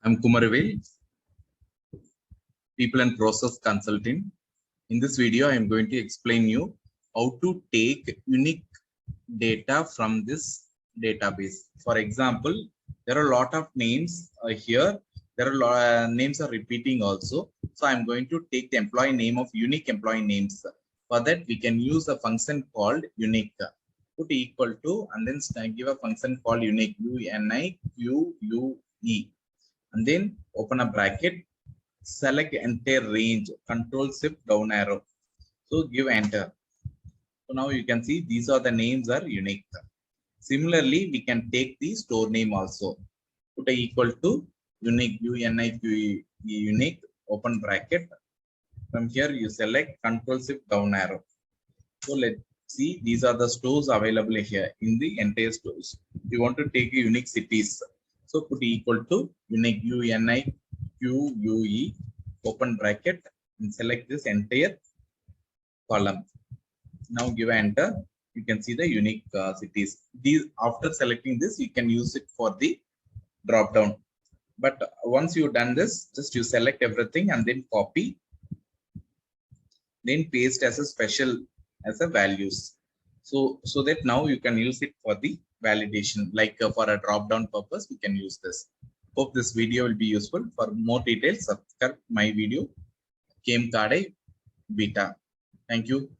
I'm Kumaravel, People and Process Consultant. In this video, I am going to explain you how to take unique data from this database. For example, there are a lot of names here. There are a lot of names are repeating also. So I'm going to take the employee name of unique employee names. For that, we can use a function called unique. Put equal to and then give a function called unique, UNIQUE, and then open a bracket, select entire range, control shift down arrow. So give enter. So now you can see these are the names are unique. Similarly, we can take the store name also. Put a equal to unique, UNIQUE, unique, open bracket. From here you select control shift down arrow. So let's see, these are the stores available here in the entire stores. You want to take unique cities. So put equal to unique, UNIQUE, open bracket, and select this entire column. Now give enter. You can see the unique cities. These, after selecting this, you can use it for the drop down. But once you've done this, just you select everything and then copy, then paste as a special as a values. So that now you can use it for the validation, like for a drop down purpose, we can use this. Hope this video will be useful. For more details, subscribe my video, KMCARDE Beta. Thank you.